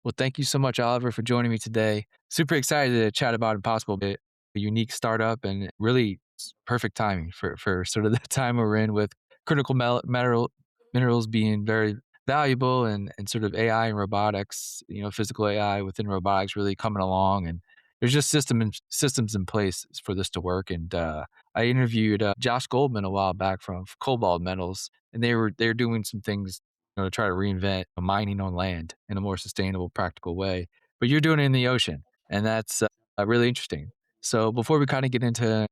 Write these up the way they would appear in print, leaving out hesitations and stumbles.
Well, thank you so much, Oliver, for joining me today. Super excited to chat about Impossible Bit, a unique startup, and really perfect timing for sort of the time we're in with critical minerals being very valuable and sort of AI and robotics, physical AI within robotics really coming along. And there's just systems in place for this to work. And I interviewed Josh Goldman a while back from Cobalt Metals, and they're doing some things to try to reinvent mining on land in a more sustainable, practical way. But you're doing it in the ocean, and that's really interesting. So before we kind of get into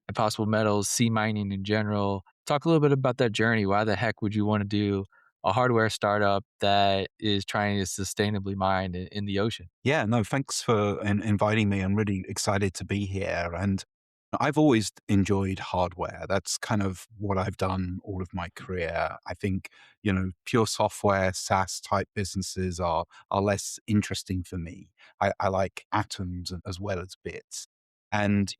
impossible metals, sea mining in general, talk a little bit about that journey. Why the heck would you want to do a hardware startup that is trying to sustainably mine in the ocean? Yeah, no, thanks for inviting me. I'm really excited to be here. And I've always enjoyed hardware. That's kind of what I've done all of my career. I think, pure software, SaaS type businesses are less interesting for me. I like atoms as well as bits. And,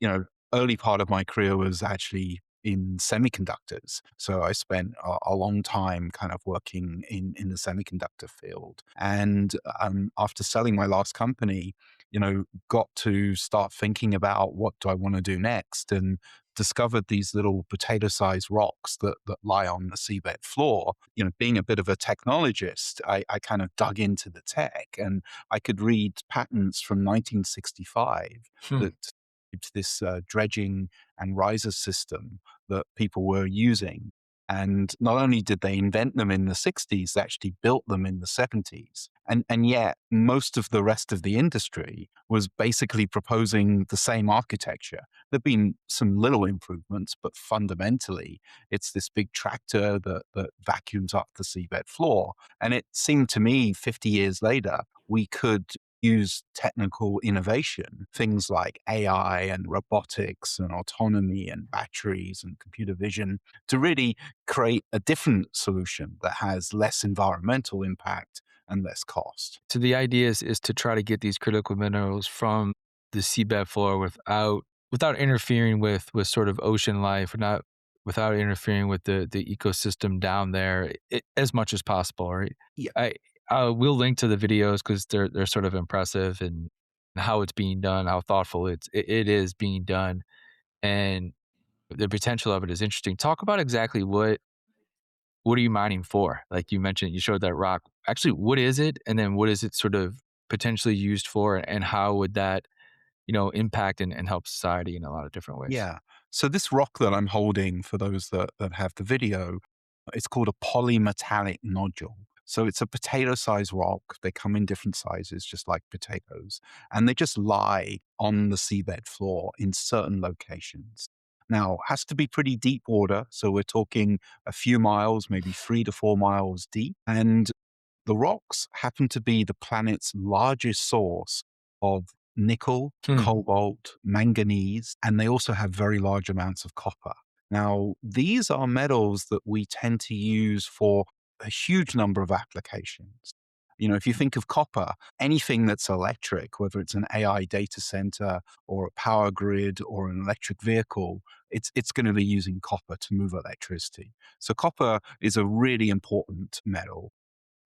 early part of my career was actually in semiconductors. So I spent a long time kind of working in the semiconductor field. And after selling my last company, got to start thinking about what do I want to do next, and discovered these little potato-sized rocks that lie on the seabed floor. Being a bit of a technologist, I kind of dug into the tech, and I could read patents from 1965 Hmm. that described this dredging and riser system that people were using. And not only did they invent them in the 60s, they actually built them in the 70s. And yet, most of the rest of the industry was basically proposing the same architecture. There've been some little improvements, but fundamentally, it's this big tractor that vacuums up the seabed floor. And it seemed to me 50 years later, we could use technical innovation, things like AI and robotics and autonomy and batteries and computer vision, to really create a different solution that has less environmental impact and less cost. So the idea is to try to get these critical minerals from the seabed floor without interfering with sort of ocean life, or not without interfering with the ecosystem down there as much as possible, right? Yeah. I will link to the videos because they're sort of impressive and how it's being done, how thoughtful it is being done, and the potential of it is interesting. Talk about exactly what are you mining for? Like you mentioned, you showed that rock. Actually, what is it? And then what is it sort of potentially used for? And how would that, impact and help society in a lot of different ways? Yeah. So this rock that I'm holding, for those that have the video, it's called a polymetallic nodule. So it's a potato-sized rock. They come in different sizes, just like potatoes, and they just lie on the seabed floor in certain locations. Now, has to be pretty deep water, so we're talking a few miles, maybe 3 to 4 miles deep, and the rocks happen to be the planet's largest source of nickel, Hmm. cobalt, manganese, and they also have very large amounts of copper. Now, these are metals that we tend to use for a huge number of applications. If you think of copper, anything that's electric, whether it's an AI data center or a power grid or an electric vehicle, it's going to be using copper to move electricity. So copper is a really important metal.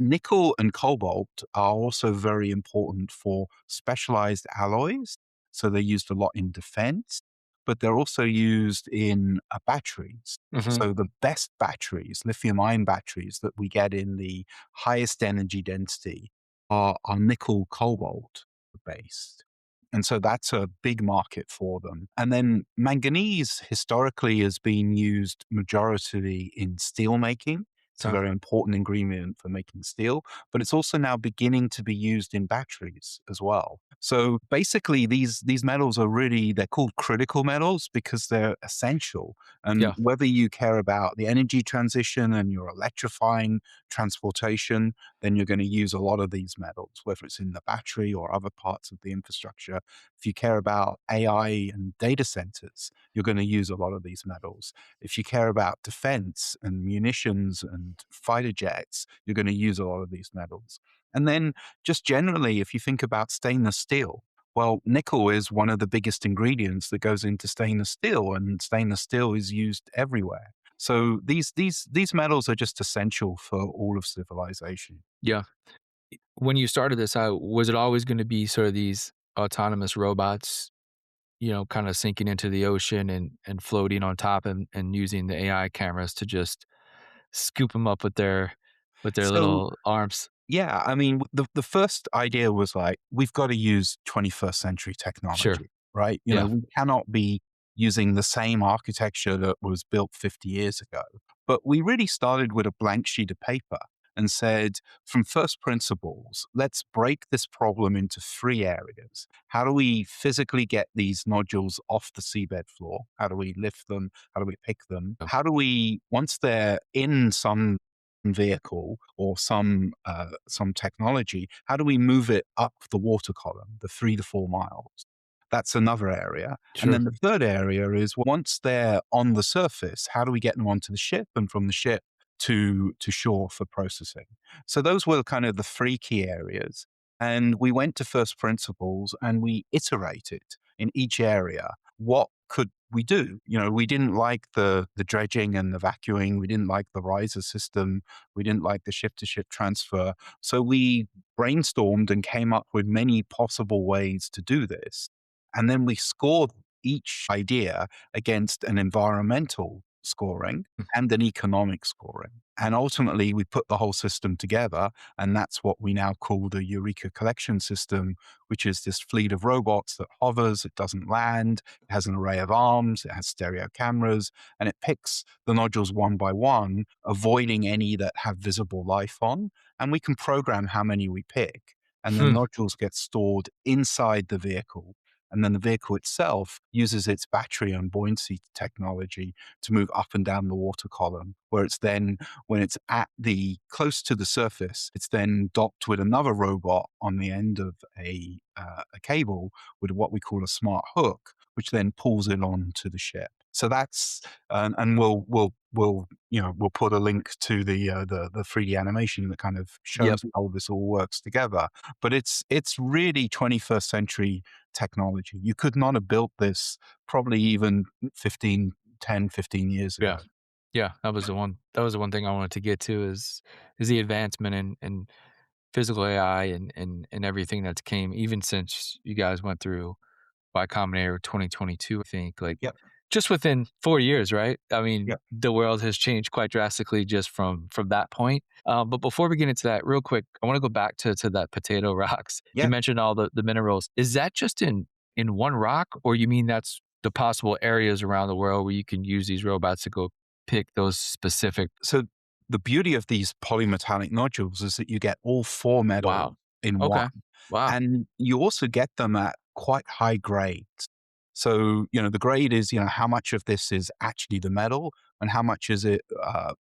Nickel and cobalt are also very important for specialized alloys. So they're used a lot in defense, but they're also used in batteries. Hmm. So the best batteries, lithium ion batteries that we get in the highest energy density are nickel cobalt based. And so that's a big market for them. And then manganese historically has been used majority in steel making. It's a Okay. very important ingredient for making steel, but it's also now beginning to be used in batteries as well. So basically, these metals are really, they're called critical metals because they're essential. And Yeah. whether you care about the energy transition and you're electrifying transportation, then you're going to use a lot of these metals, whether it's in the battery or other parts of the infrastructure. If you care about AI and data centers, you're going to use a lot of these metals. If you care about defense and munitions and fighter jets, you're going to use a lot of these metals. And then just generally, if you think about stainless steel, well, nickel is one of the biggest ingredients that goes into stainless steel, and stainless steel is used everywhere. So these metals are just essential for all of civilization. Yeah. when you started this out, was it always gonna be sort of these autonomous robots, kinda sinking into the ocean and floating on top and using the AI cameras to just scoop them up with their So little arms? yeah, I mean, the first idea was like, we've got to use 21st century Sure. technology, right? Yeah. We cannot be using the same architecture that was built 50 years ago. But we really started with a blank sheet of paper and said, from first principles, let's break this problem into three areas. How do we physically get these nodules off the seabed floor? How do we lift them? How do we pick them? Oh. How do we, once they're in some vehicle or some technology, how do we move it up the water column, the 3 to 4 miles? That's another area. And Sure. then the third area is once they're on the surface, how do we get them onto the ship and from the ship to shore for processing? So those were kind of the three key areas. And we went to first principles and we iterated in each area. What could we do? We didn't like the dredging and the vacuuming. We didn't like the riser system. We didn't like the ship to ship transfer. So we brainstormed and came up with many possible ways to do this. And then we scored each idea against an environmental scoring Mm. and an economic scoring. And ultimately, we put the whole system together. And that's what we now call the Eureka Collection System, which is this fleet of robots that hovers, it doesn't land, it has an array of arms, it has stereo cameras, and it picks the nodules one by one, avoiding any that have visible life on. And we can program how many we pick. And the Hmm. nodules get stored inside the vehicle. And then the vehicle itself uses its battery and buoyancy technology to move up and down the water column, where it's then, when it's at the close to the surface, it's then docked with another robot on the end of a cable with what we call a smart hook, which then pulls it onto the ship. So that's and we'll put a link to the 3D animation that kind of Yep. shows how this all works together. But it's really 21st century technology. You could not have built this probably even 15 years Yeah. ago. Yeah, that was the one thing I wanted to get to is the advancement in physical AI and everything that's came even since you guys went through Y Combinator 2022, I think, like, Yep. just within 4 years, right? I mean, Yep. the world has changed quite drastically just from that point. But before we get into that, real quick, I wanna go back to that potato rocks. You Yeah. mentioned all the minerals. Is that just in one rock, or you mean that's the possible areas around the world where you can use these robots to go pick those specific. So the beauty of these polymetallic nodules is that you get all four metals Wow. in one, Okay. Wow. and you also get them at quite high grades. So, the grade is, how much of this is actually the metal and how much is it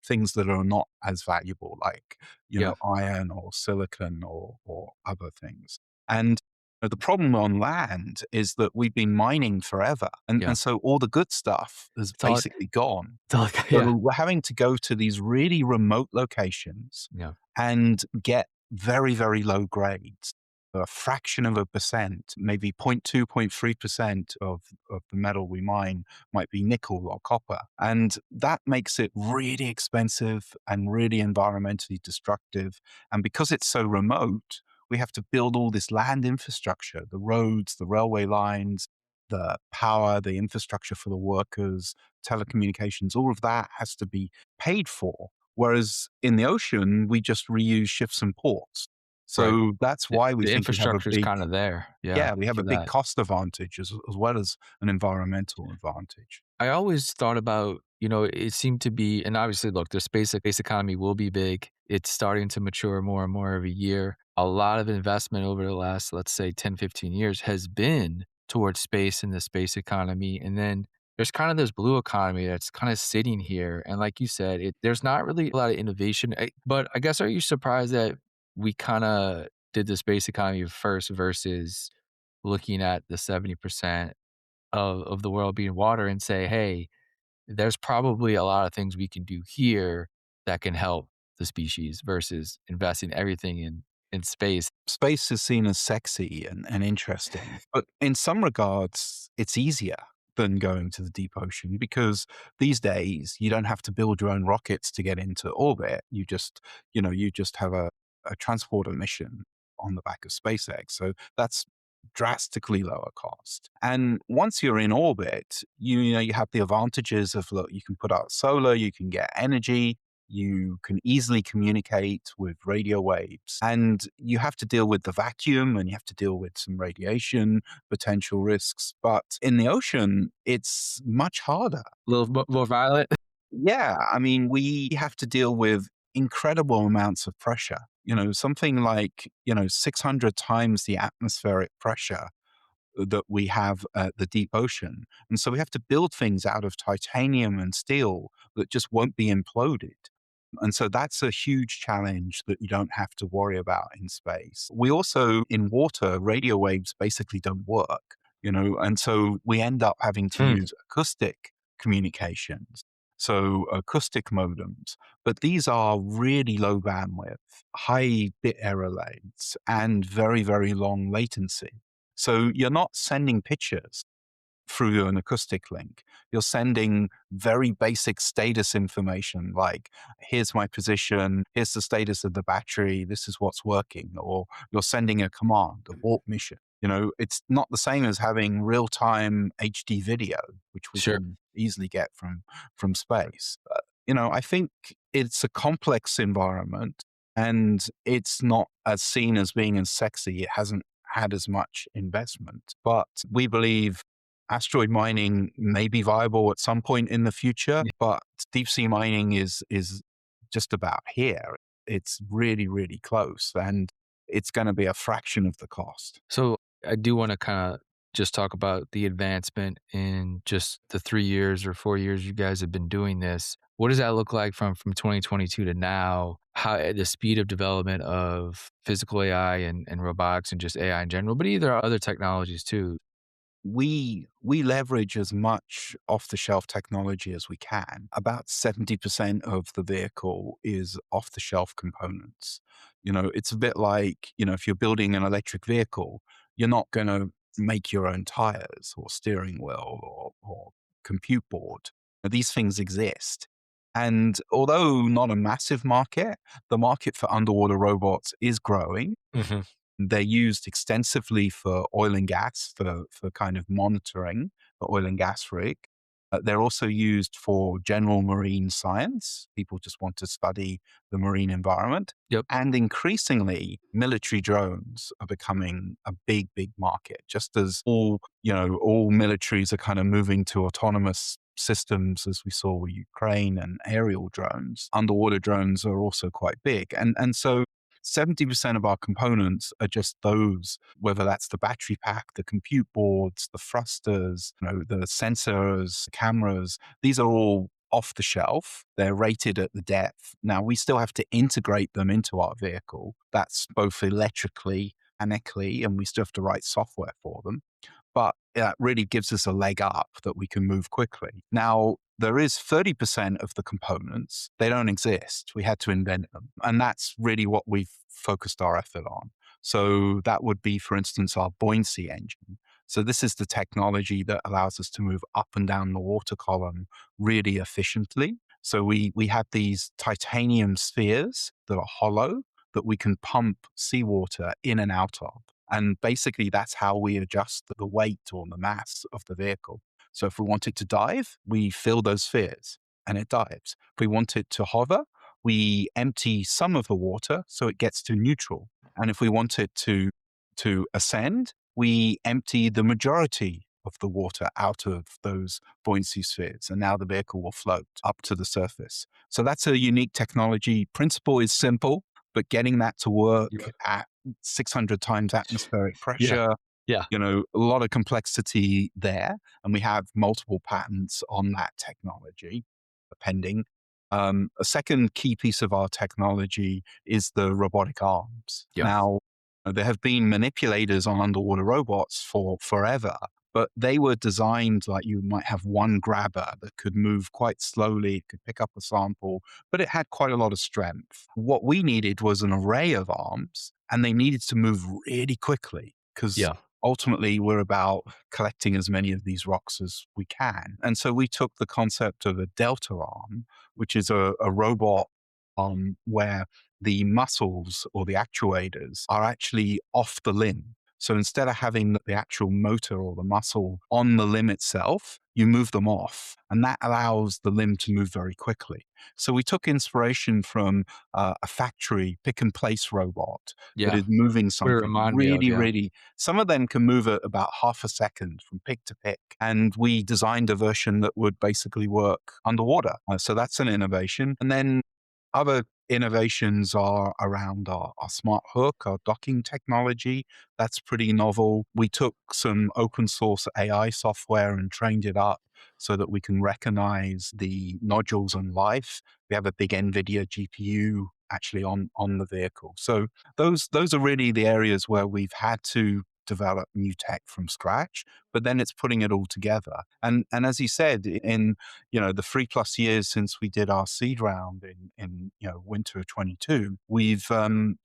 things that are not as valuable, like, Yeah. iron or silicon or other things. And the problem on land is that we've been mining forever. And, Yeah. and so all the good stuff is It's all basically gone. it's all yeah. So we're having to go to these really remote locations Yeah. and get very, very low grades. A fraction of a percent, maybe 0.2, 0.3% of the metal we mine might be nickel or copper. And that makes it really expensive and really environmentally destructive. And because it's so remote, we have to build all this land infrastructure, the roads, the railway lines, the power, the infrastructure for the workers, telecommunications, all of that has to be paid for. Whereas in the ocean, we just reuse ships and ports. Right. So that's The why we the think we have a infrastructure is big, kinda there. Yeah, yeah, we have a for big that. cost advantage as well as an environmental advantage. I always thought about, it seemed to be, and obviously, look, the space economy will be big. It's starting to mature more and more every year. A lot of investment over the last, let's say, 10, 15 years has been towards space and the space economy. And then there's kind of this blue economy that's kind of sitting here. And like you said, there's not really a lot of innovation. But I guess, are you surprised that we kind of did the space economy first versus looking at the 70% of the world being water and say, "Hey, there's probably a lot of things we can do here that can help the species versus investing everything in space." Space is seen as sexy and interesting, but in some regards, it's easier than going to the deep ocean because these days you don't have to build your own rockets to get into orbit. You just have a transporter mission on the back of SpaceX. So that's drastically lower cost. And once you're in orbit, you know you have the advantages of, look, you can put out solar, you can get energy, you can easily communicate with radio waves, and you have to deal with the vacuum and you have to deal with some radiation potential risks. But in the ocean, it's much harder. A little more violent. Yeah, I mean, we have to deal with incredible amounts of pressure. You know, something like, 600 times the atmospheric pressure that we have at the deep ocean. And so we have to build things out of titanium and steel that just won't be imploded. And so that's a huge challenge that you don't have to worry about in space. We also, in water, radio waves basically don't work, and so we end up having to Hmm. use acoustic communications. So acoustic modems, but these are really low bandwidth, high bit error rates, and very, very long latency. So you're not sending pictures through an acoustic link. You're sending very basic status information like, here's my position, here's the status of the battery, this is what's working, or you're sending a command, abort mission. It's not the same as having real time HD video, which we Sure. can easily get from space. I think it's a complex environment and it's not as seen as being as sexy. It hasn't had as much investment, but we believe asteroid mining may be viable at some point in the future, Yeah. but deep sea mining is just about here. It's really, really close, and it's going to be a fraction of the cost. So I do want to kind of just talk about the advancement in just the 3 years or 4 years you guys have been doing this. What does that look like from 2022 to now? How the speed of development of physical AI and robotics and just AI in general, but either other technologies too. We leverage as much off the shelf technology as we can. About 70% of the vehicle is off the shelf components. It's a bit like, if you're building an electric vehicle, you're not going to make your own tires or steering wheel or compute board. These things exist. And although not a massive market, the market for underwater robots is growing. Hmm. They're used extensively for oil and gas, for kind of monitoring the oil and gas rig. They're also used for general marine science. People just want to study the marine environment. Yep. And increasingly, military drones are becoming a big, big market, just as all militaries are kind of moving to autonomous systems, as we saw with Ukraine and aerial drones. Underwater drones are also quite big. And so 70% of our components are just those, whether that's the battery pack, the compute boards, the thrusters, the sensors, the cameras. These are all off the shelf. They're rated at the depth. Now, we still have to integrate them into our vehicle. That's both electrically, mechanically, and we still have to write software for them. But that really gives us a leg up that we can move quickly. Now, there is 30% of the components, they don't exist. We had to invent them. And that's really what we've focused our effort on. So that would be, for instance, our buoyancy engine. So this is the technology that allows us to move up and down the water column really efficiently. So we have these titanium spheres that are hollow that we can pump seawater in and out of. And basically, that's how we adjust the weight or the mass of the vehicle. So if we want it to dive, we fill those spheres and it dives. If we want it to hover, we empty some of the water so it gets to neutral. And if we want it to ascend, we empty the majority of the water out of those buoyancy spheres. And now the vehicle will float up to the surface. So that's a unique technology. Principle is simple, but getting that to work Yeah. at 600 times atmospheric Yeah. pressure, Yeah. a lot of complexity there. And we have multiple patents on that technology pending. A second key piece of our technology is the robotic arms. Yeah. Now, there have been manipulators on underwater robots for forever, but they were designed like you might have one grabber that could move quite slowly, could pick up a sample, but it had quite a lot of strength. What we needed was an array of arms, and they needed to move really quickly because Yeah. ultimately we're about collecting as many of these rocks as we can. And so we took the concept of a delta arm, which is a robot where the muscles or the actuators are actually off the limb. So instead of having the actual motor or the muscle on the limb itself, you move them off, and that allows the limb to move very quickly. So we took inspiration from a factory pick and place robot that Yeah. is moving What it something remind me of, really, yeah. really. Some of them can move at about half a second from pick to pick. And we designed a version that would basically work underwater. So that's an innovation. And then other innovations are around our smart hook, our docking technology. That's pretty novel. We took some open source AI software and trained it up so that we can recognize the nodules in life. We have a big NVIDIA GPU actually on the vehicle. So those are really the areas where we've had to develop new tech from scratch, but then it's putting it all together. And as you said, in the 3+ years since we did our seed round in winter of 22, we've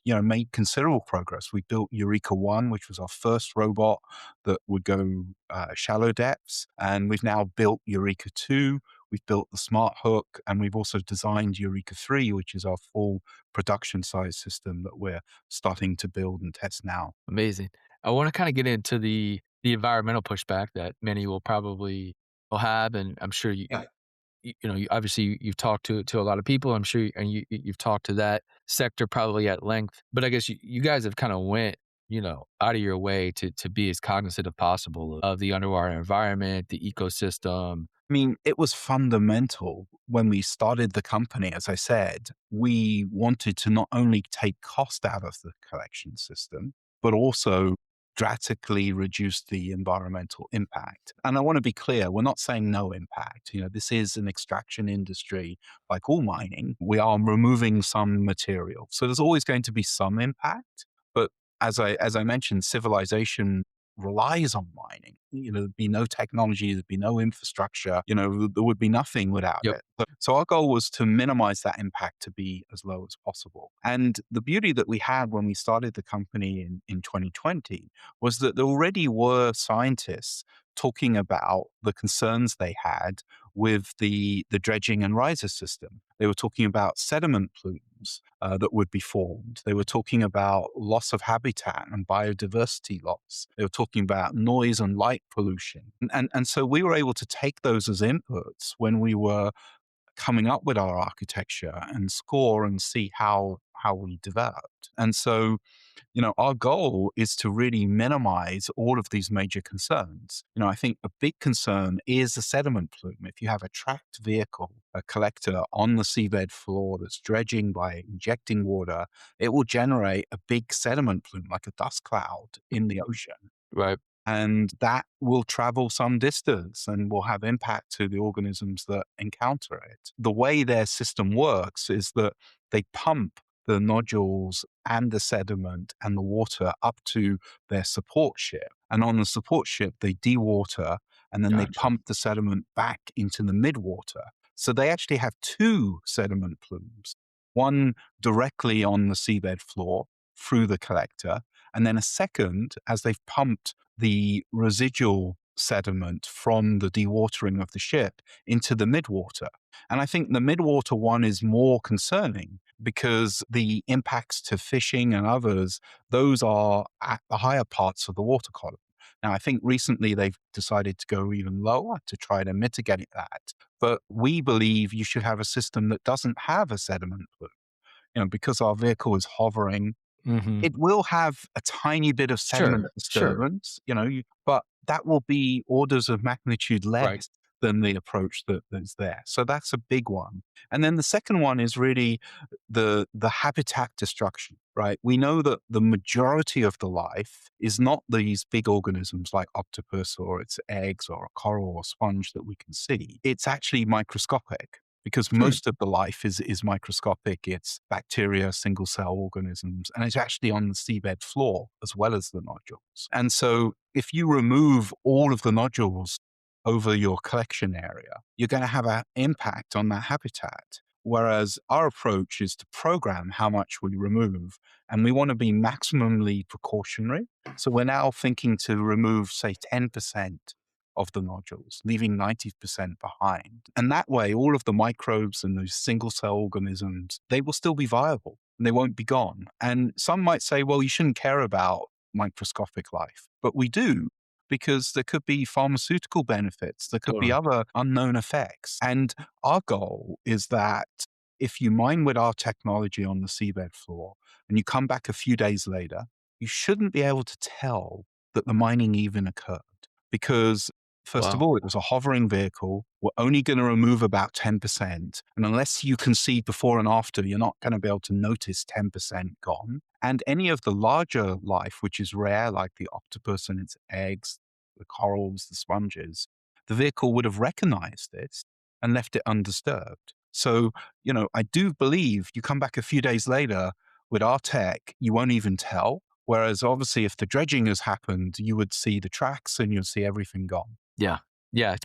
made considerable progress. We built Eureka One, which was our first robot that would go shallow depths, and we've now built Eureka Two. We've built the smart hook, and we've also designed Eureka 3, which is our full production size system that we're starting to build and test now. Amazing. I wanna kinda get into the environmental pushback that many will have, and I'm sure Yeah. you know, you obviously you've talked to a lot of people, I'm sure, and you've talked to that sector probably at length, but I guess you guys have kinda went, out of your way to be as cognizant as possible of the underwater environment, the ecosystem. I mean, it was fundamental when we started the company. As I said, we wanted to not only take cost out of the collection system, but also drastically reduce the environmental impact. And I want to be clear, we're not saying no impact. This is an extraction industry like all mining. We are removing some material. So there's always going to be some impact. But as I mentioned, civilization relies on mining. There'd be no technology, there'd be no infrastructure, there would be nothing without Yep. it. So our goal was to minimize that impact to be as low as possible. And the beauty that we had when we started the company in 2020 was that there already were scientists talking about the concerns they had with the dredging and riser system. They were talking about sediment plumes that would be formed. They were talking about loss of habitat and biodiversity loss. They were talking about noise and light pollution. And so we were able to take those as inputs when we were coming up with our architecture and score and see how we developed. And so our goal is to really minimize all of these major concerns. I think a big concern is the sediment plume. If you have a tracked vehicle, a collector on the seabed floor that's dredging by injecting water, it will generate a big sediment plume, like a dust cloud in the ocean. Right. And that will travel some distance and will have impact to the organisms that encounter it. The way their system works is that they pump the nodules and the sediment and the water up to their support ship. And on the support ship, they dewater and then they Gotcha. pump the sediment back into the midwater. So they actually have two sediment plumes, one directly on the seabed floor through the collector, and then a second as they've pumped the residual sediment from the dewatering of the ship into the midwater. And I think the midwater one is more concerning because the impacts to fishing and others, those are at the higher parts of the water column. Now, I think recently they've decided to go even lower to try to mitigate that. But we believe you should have a system that doesn't have a sediment plume. Because our vehicle is hovering, Mhm. it will have a tiny bit of sediment Sure, sure. disturbance, but that will be orders of magnitude Right. less than the approach that's there. So that's a big one. And then the second one is really the habitat destruction, right? We know that the majority of the life is not these big organisms like octopus or its eggs or a coral or sponge that we can see. It's actually microscopic because Hmm. most of the life is microscopic. It's bacteria, single cell organisms, and it's actually on the seabed floor as well as the nodules. And so if you remove all of the nodules over your collection area, you're going to have an impact on that habitat. Whereas our approach is to program how much we remove, and we want to be maximally precautionary. So we're now thinking to remove, say, 10% of the nodules, leaving 90% behind. And that way, all of the microbes and those single cell organisms, they will still be viable. and they won't be gone. And some might say, well, you shouldn't care about microscopic life, but we do, because there could be pharmaceutical benefits, there could be Totally. other unknown effects. And our goal is that if you mine with our technology on the seabed floor and you come back a few days later, you shouldn't be able to tell that the mining even occurred because, first of Wow. all, it was a hovering vehicle. We're only going to remove about 10%. And unless you can see before and after, you're not going to be able to notice 10% gone. And any of the larger life, which is rare, like the octopus and its eggs, the corals, the sponges, the vehicle would have recognized this and left it undisturbed. So, I do believe you come back a few days later with our tech, you won't even tell. Whereas obviously, if the dredging has happened, you would see the tracks and you'll see everything gone. Yeah. Yeah, it's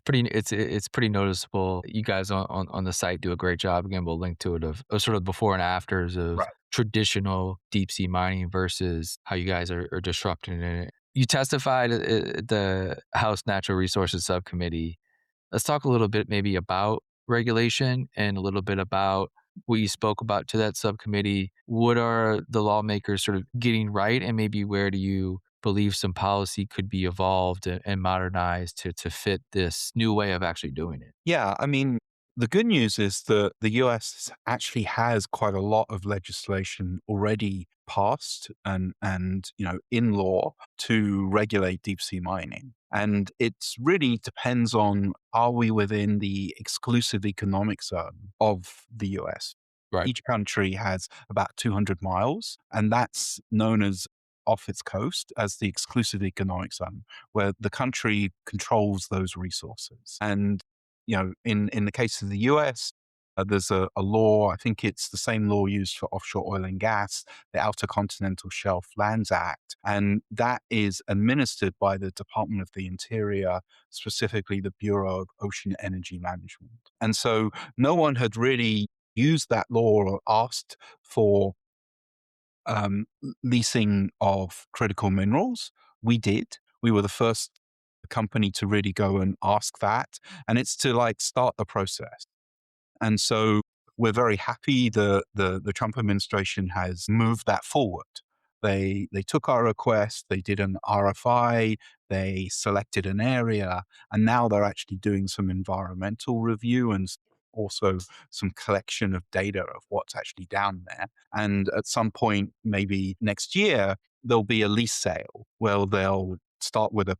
pretty noticeable. You guys on the site do a great job. Again, we'll link to it of sort of before and afters of Right. traditional deep sea mining versus how you guys are disrupting it. You testified at the House Natural Resources Subcommittee. Let's talk a little bit maybe about regulation and a little bit about what you spoke about to that subcommittee. What are the lawmakers sort of getting right, and maybe where do you believe some policy could be evolved and modernized to fit this new way of actually doing it? Yeah, I mean, the good news is that the US actually has quite a lot of legislation already passed and in law to regulate deep sea mining. And it's really depends on, are we within the exclusive economic zone of the US? Right. Each country has about 200 miles, and that's known as off its coast as the exclusive economic zone, where the country controls those resources. And in the case of the US, there's a law. I think it's the same law used for offshore oil and gas, the Outer Continental Shelf Lands Act, and that is administered by the Department of the Interior, specifically the Bureau of Ocean Energy Management. And so no one had really used that law or asked for leasing of critical minerals. We did. We were the first company to really go and ask that. And it's to like start the process. And so we're very happy the Trump administration has moved that forward. They took our request, they did an RFI, they selected an area, and now they're actually doing some environmental review and also some collection of data of what's actually down there. And at some point, maybe next year, there'll be a lease sale where they'll start with a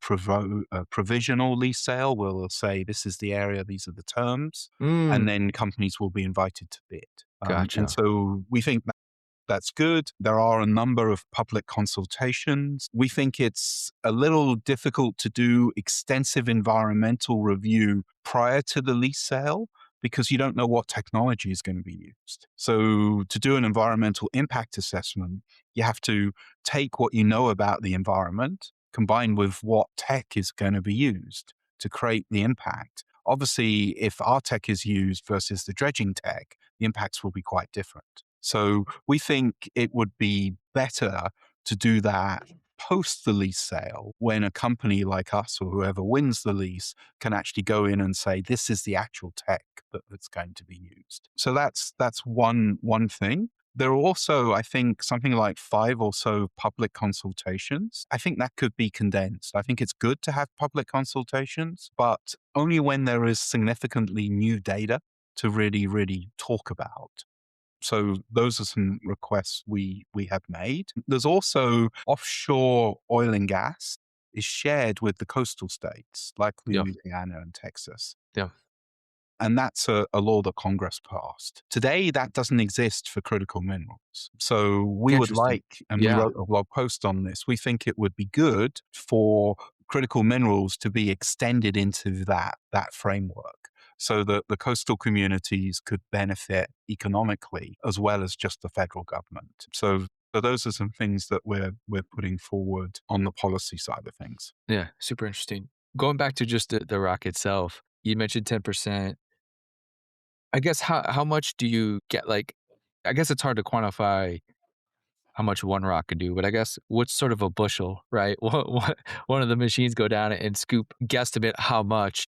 provisional lease sale where they'll say, this is the area, these are the terms, and Mm, then companies will be invited to bid. And gotcha. so we think that's good. There are a number of public consultations. We think it's a little difficult to do extensive environmental review prior to the lease sale because you don't know what technology is going to be used. So, to do an environmental impact assessment, you have to take what you know about the environment combined with what tech is going to be used to create the impact. Obviously, if our tech is used versus the dredging tech, the impacts will be quite different. So we think it would be better to do that post the lease sale when a company like us or whoever wins the lease can actually go in and say, this is the actual tech that's going to be used. So that's one thing. There are also, I think, something like 5 or so public consultations. I think that could be condensed. I think it's good to have public consultations, but only when there is significantly new data to really, really talk about. So those are some requests we have made. There's also offshore oil and gas is shared with the coastal states like Yeah. Louisiana and Texas. Yeah. And that's a law that Congress passed. Today, that doesn't exist for critical minerals. So we would Interesting. like, and we Yeah. wrote a blog post on this, we think it would be good for critical minerals to be extended into that framework so that the coastal communities could benefit economically as well as just the federal government. So those are some things that we're putting forward on the policy side of things. Yeah. Super interesting. Going back to just the rock itself, you mentioned 10%. I guess how much do you get, like, I guess it's hard to quantify how much one rock could do, but I guess what's sort of a bushel, right? What one of the machines go down and scoop, guesstimate how much,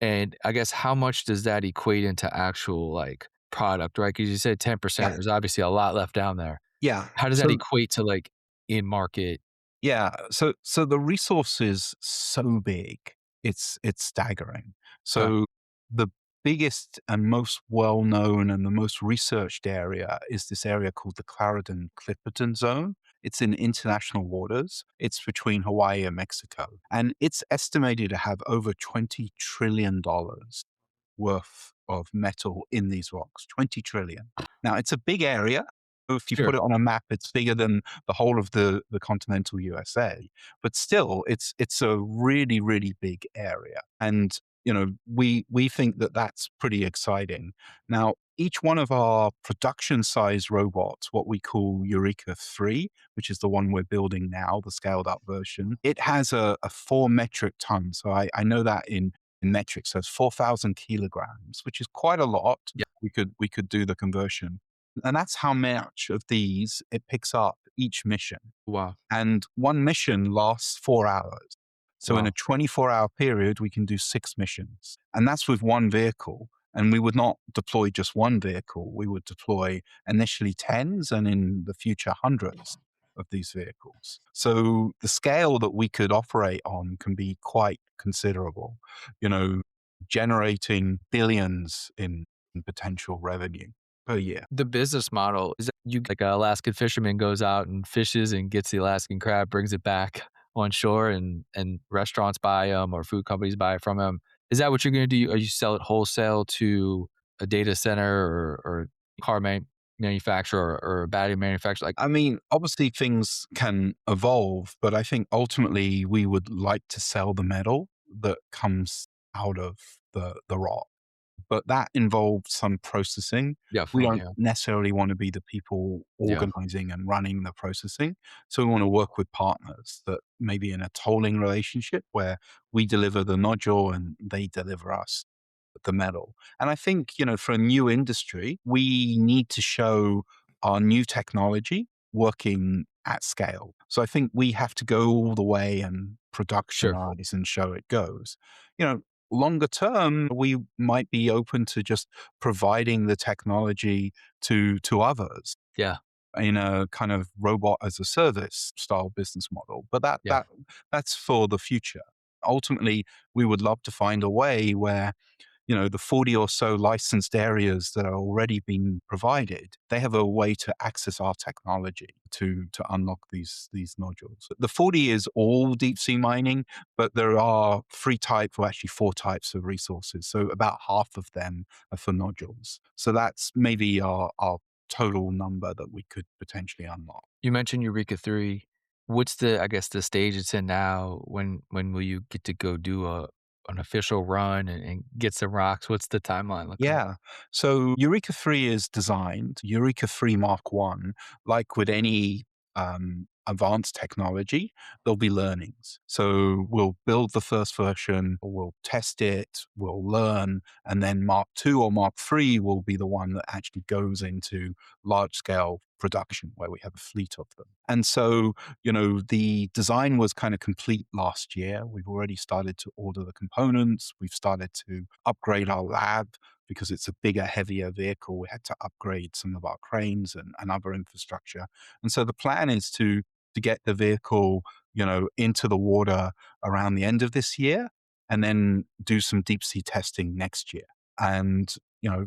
and I guess how much does that equate into actual, like, product, right? Because you said 10%, Yeah. there's obviously a lot left down there. Yeah. How does that So equate to, like, in market? yeah, so the resource is so big, it's staggering. Okay, So the biggest and most well known and the most researched area is this area called the Clarendon Clipperton Zone. It's in international waters. It's between Hawaii and Mexico, and it's estimated to have over $20 trillion worth of metal in these rocks. 20 trillion. Now it's a big area. If you put sure. it on a map, it's bigger than the whole of the continental USA. But still, it's a really, really big area. And, we think that that's pretty exciting. Now, each one of our production size robots, what we call Eureka 3, which is the one we're building now, the scaled up version, it has a 4 metric ton. So I know that in metric. So it's 4,000 kilograms, which is quite a lot. Yeah. We could do the conversion. And that's how much of these it picks up each mission. Wow. And one mission lasts 4 hours. So in a Wow. 24-hour period, we can do 6 missions. And that's with one vehicle. And we would not deploy just one vehicle. We would deploy initially tens and in the future hundreds of these vehicles. So the scale that we could operate on can be quite considerable, you know, generating billions in potential revenue per year. The business model is that you like, a Alaskan fisherman goes out and fishes and gets the Alaskan crab, brings it back on shore, and restaurants buy them or food companies buy it from him. Is that what you're gonna do? Or you sell it wholesale to a data center or car manufacturer or a battery manufacturer? Like, I mean, obviously things can evolve, but I think ultimately we would like to sell the metal that comes out of the rock. But that involves some processing. We definitely, don't yeah. necessarily want to be the people Yeah. organizing and running the processing. So we want to work with partners that maybe in a tolling relationship where we deliver the nodule and they deliver us the metal. And I think, for a new industry, we need to show our new technology working at scale. So I think we have to go all the way and Sure. productionize and show it goes. You know, Longer term, we might be open to just providing the technology to others Yeah. in a kind of robot as a service style business model. But Yeah. that's for the future. Ultimately, we would love to find a way where the 40 or so licensed areas that are already being provided, they have a way to access our technology to unlock these nodules. The 40 is all deep sea mining, but there are three types, or actually four types of resources. So about half of them are for nodules. So that's maybe our total number that we could potentially unlock. You mentioned Eureka 3. What's I guess, the stage it's in now? When will you get to go do an official run and get some rocks? What's the timeline look like? Yeah. So Eureka 3 is designed, Eureka 3 Mark 1, like with any advanced technology, there'll be learnings. So we'll build the first version, we'll test it, we'll learn, and then Mark 2 or Mark 3 will be the one that actually goes into large scale production where we have a fleet of them. And so, the design was kind of complete last year. We've already started to order the components. We've started to upgrade our lab because it's a bigger, heavier vehicle. We had to upgrade some of our cranes and other infrastructure. And so the plan is to get the vehicle, into the water around the end of this year and then do some deep sea testing next year. And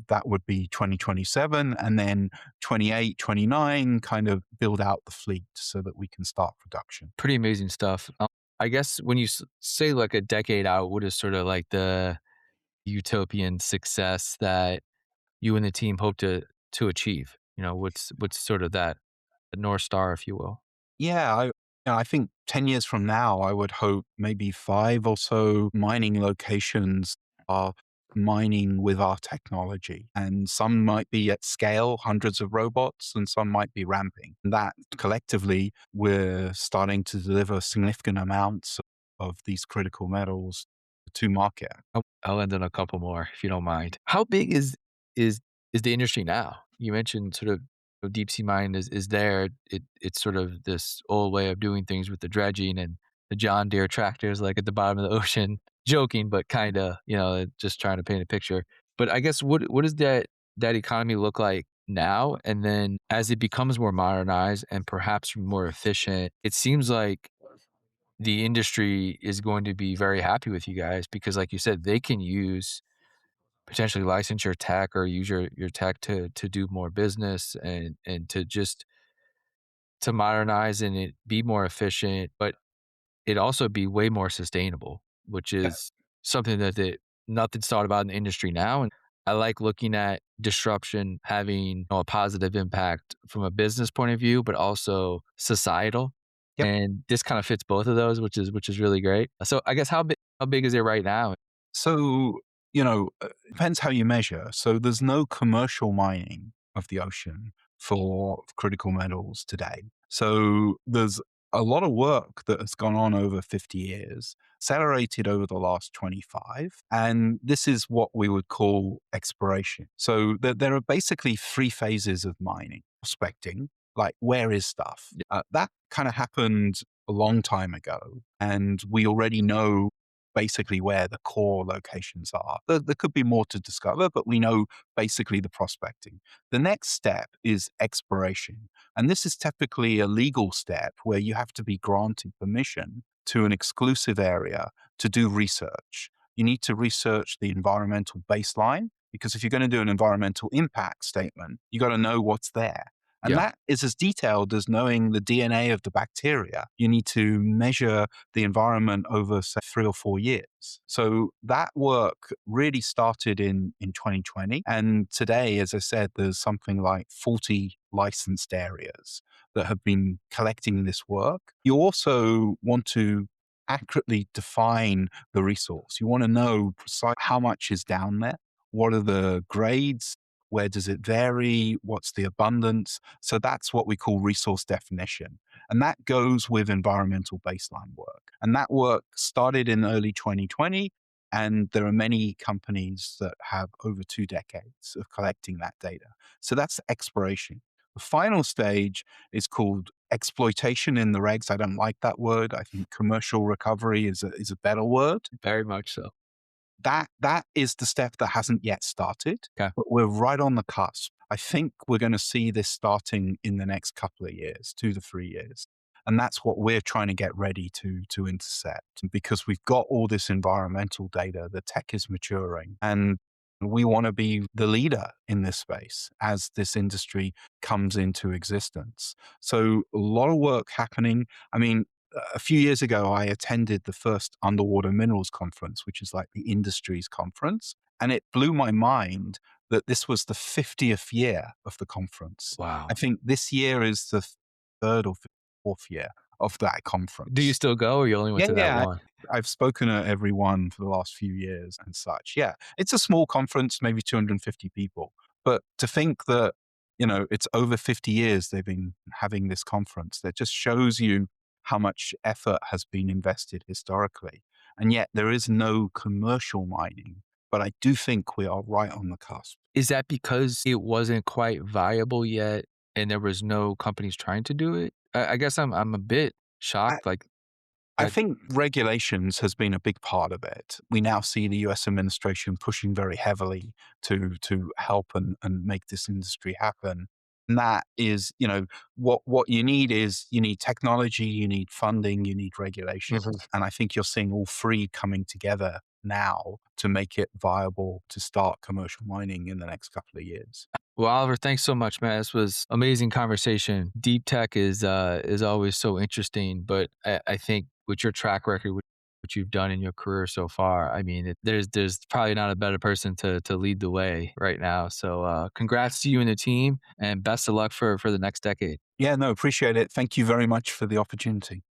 that would be 2027 and then 28, 29, kind of build out the fleet so that we can start production. Pretty amazing stuff. I guess when you say like a decade out, what is sort of like the utopian success that you and the team hope to achieve? What's sort of that North Star, if you will? Yeah, I think 10 years from now, I would hope maybe five or so mining locations are mining with our technology. And some might be at scale, hundreds of robots, and some might be ramping. That collectively, we're starting to deliver significant amounts of these critical metals to market. I'll end on a couple more if you don't mind. How big is is the industry now? You mentioned sort of deep sea mine is there. It's sort of this old way of doing things with the dredging and the John Deere tractors like at the bottom of the ocean. Joking, but kinda, just trying to paint a picture. But I guess what does that economy look like now. And then as it becomes more modernized and perhaps more efficient, it seems like the industry is going to be very happy with you guys because, like you said, they can use potentially license your tech or use your tech to do more business and to just to modernize and it be more efficient, but it also be way more sustainable, which Yeah. is something that nothing's thought about in the industry now. And I like looking at disruption having, a positive impact from a business point of view, but also societal. Yep. And this kind of fits both of those, which is really great. So I guess how big is it right now? So, depends how you measure. So there's no commercial mining of the ocean for critical metals today. So there's a lot of work that has gone on over 50 years, accelerated over the last 25. And this is what we would call exploration. So there are basically three phases of mining: prospecting, like where is stuff? That kind of happened a long time ago. And we already know basically where the core locations are. There could be more to discover, but we know basically the prospecting. The next step is exploration. And this is typically a legal step where you have to be granted permission to an exclusive area to do research. You need to research the environmental baseline because if you're going to do an environmental impact statement, you got to know what's there. And Yeah. that is as detailed as knowing the DNA of the bacteria. You need to measure the environment over, say, 3 or 4 years. So that work really started in 2020. And today, as I said, there's something like 40 licensed areas that have been collecting this work. You also want to accurately define the resource. You want to know precisely how much is down there. What are the grades? Where does it vary? What's the abundance? So that's what we call resource definition. And that goes with environmental baseline work. And that work started in early 2020. And there are many companies that have over 2 decades of collecting that data. So that's exploration. The final stage is called exploitation in the regs. I don't like that word. I think commercial recovery is a better word. Very much so. That is the step that hasn't yet started, Okay. but we're right on the cusp. I think we're going to see this starting in the next couple of years, 2 to 3 years. And that's what we're trying to get ready to intercept. And because we've got all this environmental data, the tech is maturing, and we want to be the leader in this space as this industry comes into existence. So a lot of work happening. I mean, a few years ago, I attended the first underwater minerals conference, which is like the industry's conference. And it blew my mind that this was the 50th year of the conference. I Wow. think this year is the third or fourth year of that Do you conference. still go or you only went Yeah, to that yeah. one? I've spoken at every one for the last few years and such. Yeah, it's a small conference, maybe 250 people. But to think that, it's over 50 years they've been having this conference, that just shows you how much effort has been invested historically. And yet there is no commercial mining. But I do think we are right on the cusp. Is that because it wasn't quite viable yet and there was no companies trying to do it? I guess I'm a bit shocked, like, I that. think regulations has been a big part of it. We now see the US administration pushing very heavily to help and make this industry happen. And that is, what you need is you need technology, you need funding, you need Mhm. regulations. And I think you're seeing all three coming together now to make it viable to start commercial mining in the next couple of years. Well, Oliver, thanks so much, man. This was amazing conversation. Deep tech is always so interesting, but I think with your track record, what you've done in your career so far, I mean, there's probably not a better person to lead the way right now. So, congrats to you and the team, and best of luck for the next decade. Yeah, no, appreciate it. Thank you very much for the opportunity.